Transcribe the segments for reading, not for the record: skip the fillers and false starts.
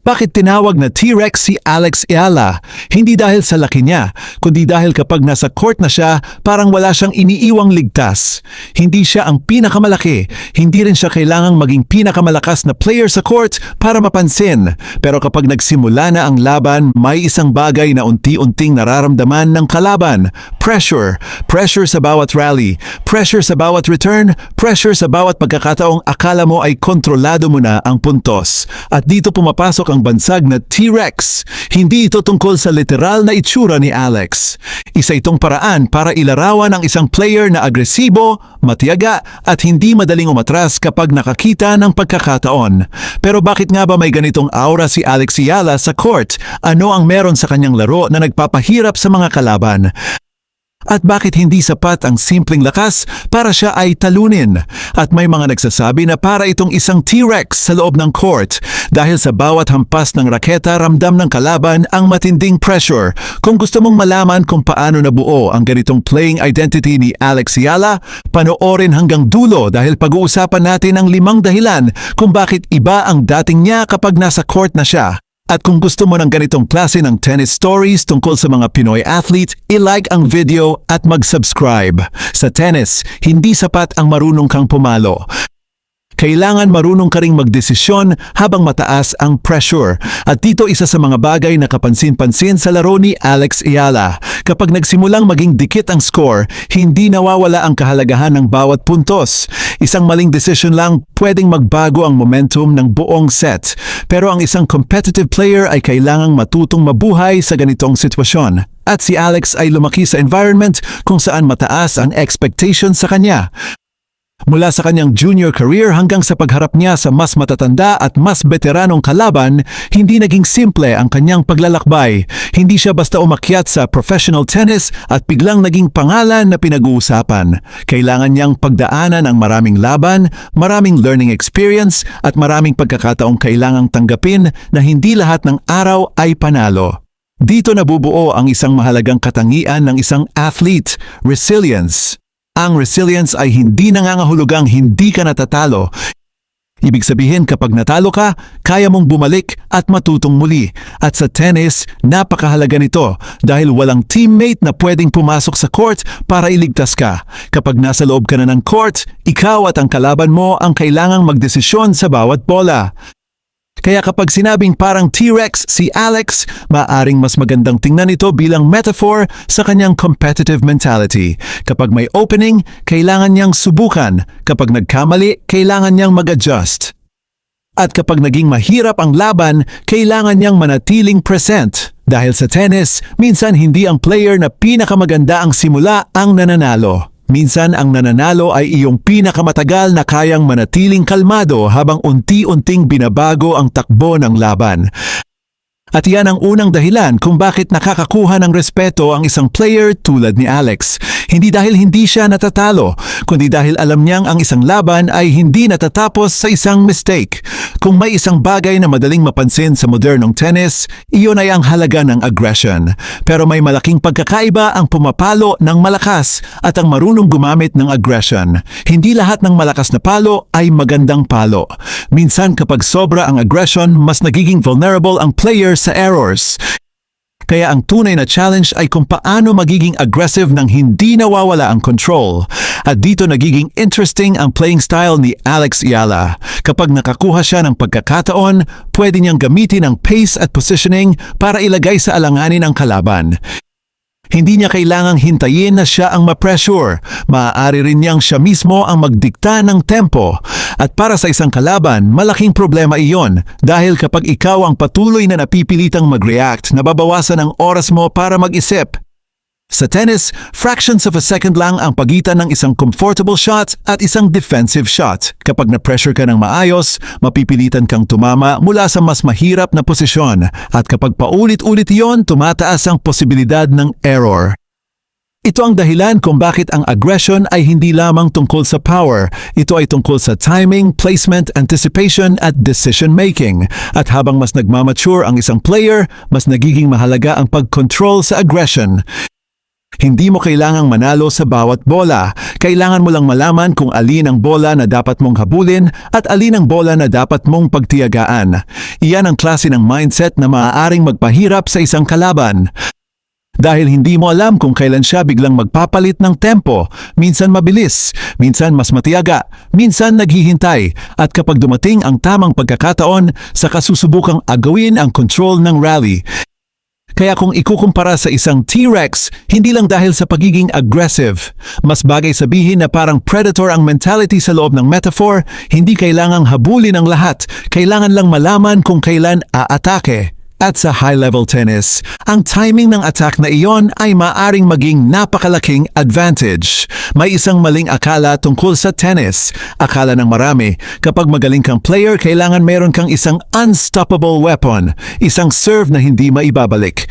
Bakit tinawag na T-Rex si Alex Eala? Hindi dahil sa laki niya, kundi dahil kapag nasa court na siya, parang wala siyang iniiwang ligtas. Hindi siya ang pinakamalaki, hindi rin siya kailangang maging pinakamalakas na player sa court para mapansin. Pero kapag nagsimula na ang laban, may isang bagay na unti-unting nararamdaman ng kalaban. Pressure. Pressure sa bawat rally. Pressure sa bawat return. Pressure sa bawat pagkakataong akala mo ay kontrolado mo na ang puntos. At dito pumapasok ang bansag na T-Rex. Hindi ito tungkol sa literal na itsura ni Alex. Isa itong paraan para ilarawan ang isang player na agresibo, matiyaga at hindi madaling umatras kapag nakakita ng pagkakataon. Pero bakit nga ba may ganitong aura si Alex Eala sa court? Ano ang meron sa kanyang laro na nagpapahirap sa mga kalaban? At bakit hindi sapat ang simpleng lakas para siya ay talunin? At may mga nagsasabi na para itong isang T-Rex sa loob ng court dahil sa bawat hampas ng raketa ramdam ng kalaban ang matinding pressure. Kung gusto mong malaman kung paano nabuo ang ganitong playing identity ni Alex Eala, panoorin hanggang dulo dahil pag-uusapan natin ang 5 dahilan kung bakit iba ang dating niya kapag nasa court na siya. At kung gusto mo ng ganitong klase ng tennis stories tungkol sa mga Pinoy athlete, i-like ang video at mag-subscribe. Sa tennis, hindi sapat ang marunong kang pumalo. Kailangan marunong ka ring magdesisyon habang mataas ang pressure. At dito isa sa mga bagay na kapansin-pansin sa laro ni Alex Eala. Kapag nagsimulang maging dikit ang score, hindi nawawala ang kahalagahan ng bawat puntos. Isang maling decision lang pwedeng magbago ang momentum ng buong set. Pero ang isang competitive player ay kailangang matutong mabuhay sa ganitong sitwasyon. At si Alex ay lumaki sa environment kung saan mataas ang expectation sa kanya. Mula sa kanyang junior career hanggang sa pagharap niya sa mas matatanda at mas veteranong kalaban, hindi naging simple ang kanyang paglalakbay. Hindi siya basta umakyat sa professional tennis at biglang naging pangalan na pinag-uusapan. Kailangan niyang pagdaanan ang maraming laban, maraming learning experience at maraming pagkakataong kailangang tanggapin na hindi lahat ng araw ay panalo. Dito nabubuo ang isang mahalagang katangian ng isang athlete, resilience. Ang resilience ay hindi nangangahulugang hindi ka natatalo. Ibig sabihin kapag natalo ka, kaya mong bumalik at matutong muli. At sa tennis, napakahalaga nito dahil walang teammate na pwedeng pumasok sa court para iligtas ka. Kapag nasa loob ka na ng court, ikaw at ang kalaban mo ang kailangang magdesisyon sa bawat bola. Kaya kapag sinabing parang T-Rex si Alex, maaring mas magandang tingnan ito bilang metaphor sa kanyang competitive mentality. Kapag may opening, kailangan niyang subukan. Kapag nagkamali, kailangan niyang mag-adjust. At kapag naging mahirap ang laban, kailangan niyang manatiling present. Dahil sa tennis, minsan hindi ang player na pinakamaganda ang simula ang nananalo. Minsan ang nananalo ay iyong pinakamatagal na kayang manatiling kalmado habang unti-unting binabago ang takbo ng laban. At yan ang unang dahilan kung bakit nakakakuha ng respeto ang isang player tulad ni Alex. Hindi dahil hindi siya natatalo, kundi dahil alam niyang ang isang laban ay hindi natatapos sa isang mistake. Kung may isang bagay na madaling mapansin sa modernong tennis, iyon ay ang halaga ng aggression. Pero may malaking pagkakaiba ang pumapalo ng malakas at ang marunong gumamit ng aggression. Hindi lahat ng malakas na palo ay magandang palo. Minsan kapag sobra ang aggression, mas nagiging vulnerable ang player sa errors. Kaya ang tunay na challenge ay kung paano magiging aggressive nang hindi nawawala ang control. At dito nagiging interesting ang playing style ni Alex Eala. Kapag nakakuha siya ng pagkakataon, pwede niyang gamitin ang pace at positioning para ilagay sa alanganin ang kalaban. Hindi niya kailangang hintayin na siya ang ma-pressure. Maaari rin niyang siya mismo ang magdikta ng tempo. At para sa isang kalaban, malaking problema iyon dahil kapag ikaw ang patuloy na napipilitang mag-react, nababawasan ang oras mo para mag-isip. Sa tennis, fractions of a second lang ang pagitan ng isang comfortable shot at isang defensive shot. Kapag na-pressure ka ng maayos, mapipilitan kang tumama mula sa mas mahirap na posisyon. At kapag paulit-ulit iyon, tumataas ang posibilidad ng error. Ito ang dahilan kung bakit ang aggression ay hindi lamang tungkol sa power. Ito ay tungkol sa timing, placement, anticipation at decision-making. At habang mas nagmamature ang isang player, mas nagiging mahalaga ang pag-control sa aggression. Hindi mo kailangang manalo sa bawat bola. Kailangan mo lang malaman kung alin ang bola na dapat mong habulin at alin ang bola na dapat mong pagtiyagaan. Iyan ang klase ng mindset na maaaring magpahirap sa isang kalaban. Dahil hindi mo alam kung kailan siya biglang magpapalit ng tempo, minsan mabilis, minsan mas matiyaga, minsan naghihintay, at kapag dumating ang tamang pagkakataon, saka susubukang agawin ang control ng rally. Kaya kung ikukumpara sa isang T-Rex, hindi lang dahil sa pagiging aggressive. Mas bagay sabihin na parang predator ang mentality sa loob ng metaphor, hindi kailangang habulin ang lahat, kailangan lang malaman kung kailan aatake. At sa high-level tennis, ang timing ng attack na iyon ay maaring maging napakalaking advantage. May isang maling akala tungkol sa tennis. Akala ng marami, kapag magaling kang player, kailangan meron kang isang unstoppable weapon, isang serve na hindi maibabalik.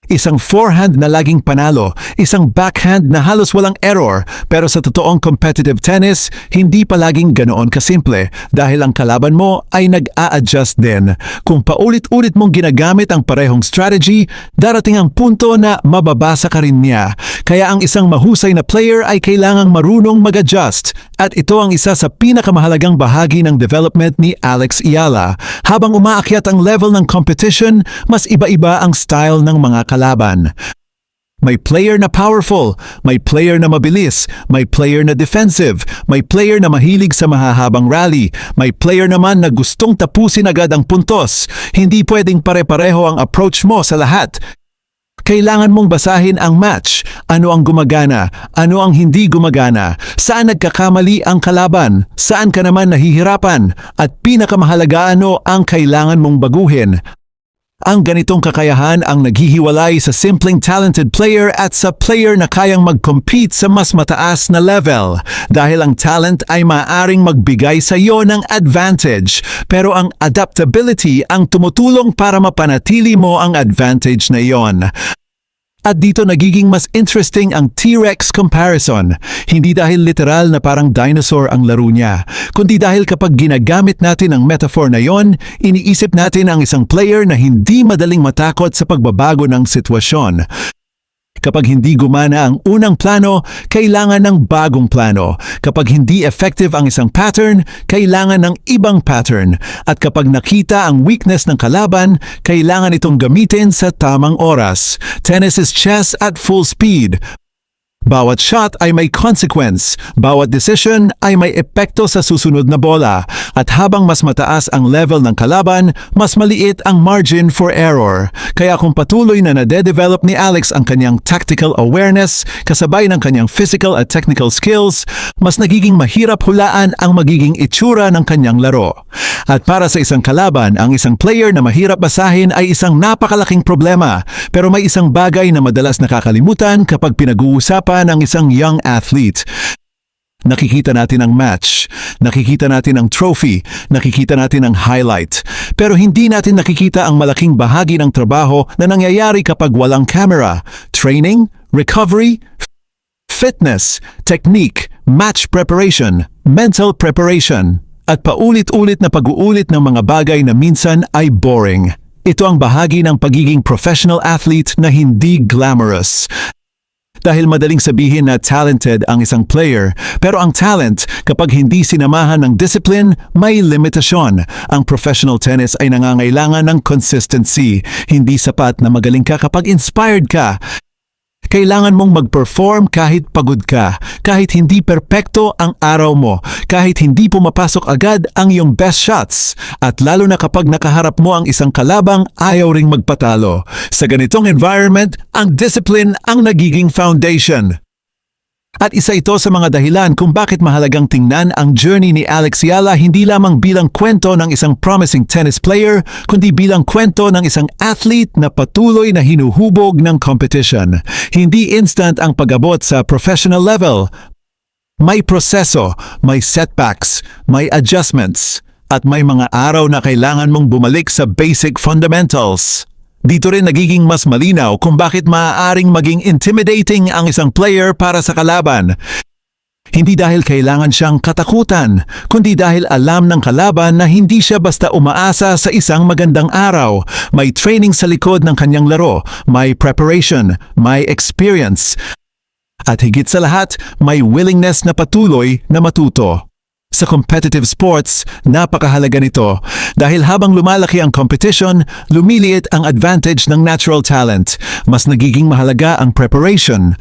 Isang forehand na laging panalo, isang backhand na halos walang error, pero sa totoong competitive tennis, hindi palaging ganoon kasimple dahil ang kalaban mo ay nag-a-adjust din. Kung paulit-ulit mong ginagamit ang parehong strategy, darating ang punto na mababasa ka rin niya. Kaya ang isang mahusay na player ay kailangang marunong mag-adjust. At ito ang isa sa pinakamahalagang bahagi ng development ni Alex Eala. Habang umaakyat ang level ng competition, mas iba-iba ang style ng mga kalaban. May player na powerful, may player na mabilis, may player na defensive, may player na mahilig sa mahahabang rally, may player naman na gustong tapusin agad ang puntos. Hindi pwedeng pare-pareho ang approach mo sa lahat. Kailangan mong basahin ang match. Ano ang gumagana? Ano ang hindi gumagana? Saan nagkakamali ang kalaban? Saan ka naman nahihirapan? At pinakamahalaga, ano ang kailangan mong baguhin? Ang ganitong kakayahan ang naghihiwalay sa simpleng talented player at sa player na kayang mag-compete sa mas mataas na level. Dahil ang talent ay maaaring magbigay sa iyo ng advantage, pero ang adaptability ang tumutulong para mapanatili mo ang advantage na iyon. At dito nagiging mas interesting ang T-Rex comparison. Hindi dahil literal na parang dinosaur ang laro niya, kundi dahil kapag ginagamit natin ang metaphor na yon, iniisip natin ang isang player na hindi madaling matakot sa pagbabago ng sitwasyon. Kapag hindi gumana ang unang plano, kailangan ng bagong plano. Kapag hindi effective ang isang pattern, kailangan ng ibang pattern. At kapag nakita ang weakness ng kalaban, kailangan itong gamitin sa tamang oras. Tennis is chess at full speed. Bawat shot ay may consequence, bawat decision ay may epekto sa susunod na bola, at habang mas mataas ang level ng kalaban, mas maliit ang margin for error. Kaya kung patuloy na nade-develop ni Alex ang kanyang tactical awareness, kasabay ng kanyang physical at technical skills, mas nagiging mahirap hulaan ang magiging itsura ng kanyang laro. At para sa isang kalaban, ang isang player na mahirap basahin ay isang napakalaking problema, pero may isang bagay na madalas nakakalimutan kapag pinag-uusapan ng isang young athlete. Nakikita natin ang match, nakikita natin ang trophy, nakikita natin ang highlight. Pero hindi natin nakikita ang malaking bahagi ng trabaho na nangyayari kapag walang camera. Training, recovery, fitness, technique, match preparation, mental preparation, at paulit-ulit na pag-uulit ng mga bagay na minsan ay boring. Ito ang bahagi ng pagiging professional athlete na hindi glamorous. Dahil madaling sabihin na talented ang isang player, pero ang talent, kapag hindi sinamahan ng discipline, may limitasyon. Ang professional tennis ay nangangailangan ng consistency. Hindi sapat na magaling ka kapag inspired ka. Kailangan mong mag-perform kahit pagod ka, kahit hindi perpekto ang araw mo, kahit hindi pumapasok agad ang iyong best shots, at lalo na kapag nakaharap mo ang isang kalabang ayaw ring magpatalo. Sa ganitong environment, ang discipline ang nagiging foundation. At isa ito sa mga dahilan kung bakit mahalagang tingnan ang journey ni Alex Eala hindi lamang bilang kwento ng isang promising tennis player, kundi bilang kwento ng isang athlete na patuloy na hinuhubog ng competition. Hindi instant ang pag-abot sa professional level. May proseso, may setbacks, may adjustments, at may mga araw na kailangan mong bumalik sa basic fundamentals. Dito rin nagiging mas malinaw kung bakit maaaring maging intimidating ang isang player para sa kalaban. Hindi dahil kailangan siyang katakutan, kundi dahil alam ng kalaban na hindi siya basta umaasa sa isang magandang araw. May training sa likod ng kanyang laro, may preparation, may experience. At higit sa lahat, may willingness na patuloy na matuto. Sa competitive sports, napakahalaga nito dahil habang lumalaki ang competition, lumiliit ang advantage ng natural talent. Mas nagiging mahalaga ang preparation,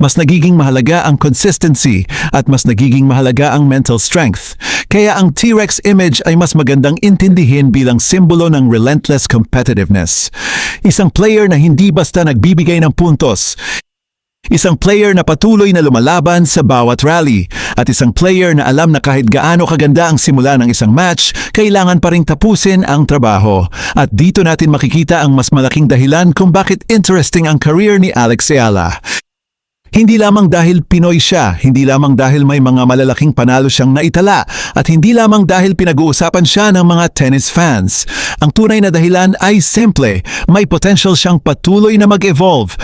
mas nagiging mahalaga ang consistency, at mas nagiging mahalaga ang mental strength. Kaya ang T-Rex image ay mas magandang intindihin bilang simbolo ng relentless competitiveness. Isang player na hindi basta nagbibigay ng puntos. Isang player na patuloy na lumalaban sa bawat rally. At isang player na alam na kahit gaano kaganda ang simula ng isang match, kailangan pa ring tapusin ang trabaho. At dito natin makikita ang mas malaking dahilan kung bakit interesting ang career ni Alex Eala. Hindi lamang dahil Pinoy siya, hindi lamang dahil may mga malalaking panalo siyang naitala, at hindi lamang dahil pinag-uusapan siya ng mga tennis fans. Ang tunay na dahilan ay simple, may potential siyang patuloy na mag-evolve.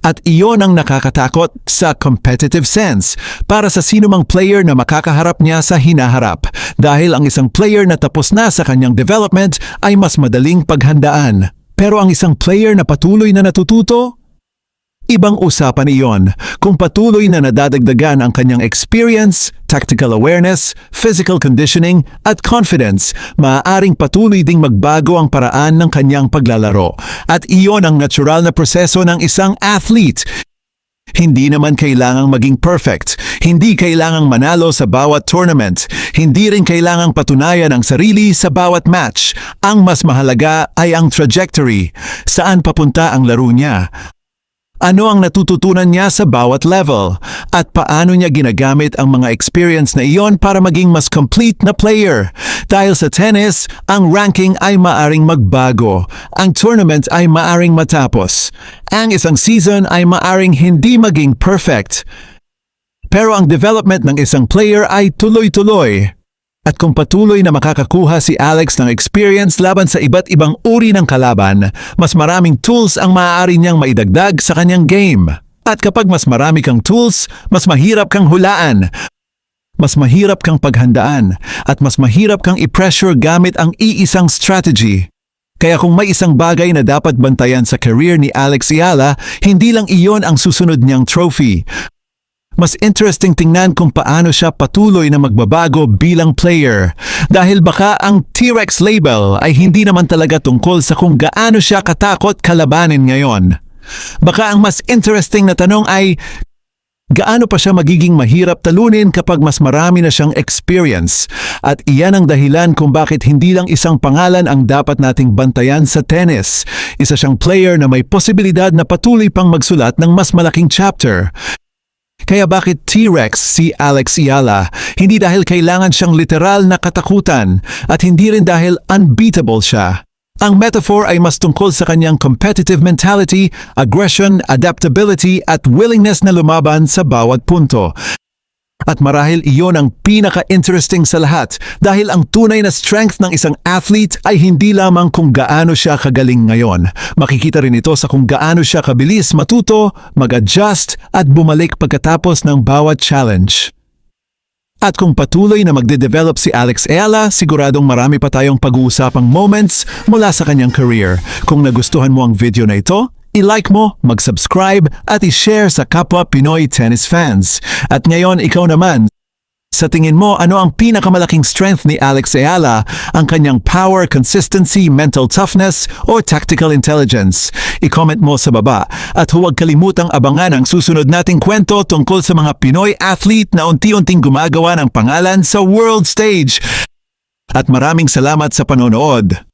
At iyon ang nakakatakot sa competitive sense para sa sinumang player na makakaharap niya sa hinaharap. Dahil ang isang player na tapos na sa kanyang development ay mas madaling paghandaan. Pero ang isang player na patuloy na natututo, ibang usapan iyon. Kung patuloy na nadadagdagan ang kanyang experience, tactical awareness, physical conditioning, at confidence, maaaring patuloy ding magbago ang paraan ng kanyang paglalaro. At iyon ang natural na proseso ng isang athlete. Hindi naman kailangang maging perfect. Hindi kailangang manalo sa bawat tournament. Hindi rin kailangang patunayan ang sarili sa bawat match. Ang mas mahalaga ay ang trajectory. Saan papunta ang laro niya? Ano ang natututunan niya sa bawat level? At paano niya ginagamit ang mga experience na iyon para maging mas complete na player? Dahil sa tennis, ang ranking ay maaring magbago. Ang tournament ay maaring matapos. Ang isang season ay maaring hindi maging perfect. Pero ang development ng isang player ay tuloy-tuloy. At kung patuloy na makakakuha si Alex ng experience laban sa iba't ibang uri ng kalaban, mas maraming tools ang maaari niyang maidagdag sa kanyang game. At kapag mas marami kang tools, mas mahirap kang hulaan, mas mahirap kang paghandaan, at mas mahirap kang i-pressure gamit ang iisang strategy. Kaya kung may isang bagay na dapat bantayan sa career ni Alex Eala, hindi lang iyon ang susunod niyang trophy. Mas interesting tingnan kung paano siya patuloy na magbabago bilang player. Dahil baka ang T-Rex label ay hindi naman talaga tungkol sa kung gaano siya katakot kalabanin ngayon. Baka ang mas interesting na tanong ay, gaano pa siya magiging mahirap talunin kapag mas marami na siyang experience? At iyan ang dahilan kung bakit hindi lang isang pangalan ang dapat nating bantayan sa tennis. Isa siyang player na may posibilidad na patuloy pang magsulat ng mas malaking chapter. Kaya bakit T-Rex si Alex Eala? Hindi dahil kailangan siyang literal na katakutan at hindi rin dahil unbeatable siya. Ang metaphor ay mas tungkol sa kanyang competitive mentality, aggression, adaptability at willingness na lumaban sa bawat punto. At marahil iyon ang pinaka-interesting sa lahat dahil ang tunay na strength ng isang athlete ay hindi lamang kung gaano siya kagaling ngayon. Makikita rin ito sa kung gaano siya kabilis matuto, mag-adjust at bumalik pagkatapos ng bawat challenge. At kung patuloy na magde-develop si Alex Eala, siguradong marami pa tayong pag-uusapang moments mula sa kanyang career. Kung nagustuhan mo ang video na ito, i-like mo, mag-subscribe at i-share sa kapwa Pinoy tennis fans. At ngayon, ikaw naman, sa tingin mo ano ang pinakamalaking strength ni Alex Eala? Ang kanyang power, consistency, mental toughness, o tactical intelligence? I-comment mo sa baba. At huwag kalimutang abangan ang susunod nating kwento tungkol sa mga Pinoy athlete na unti-unting gumagawa ng pangalan sa world stage. At maraming salamat sa panonood.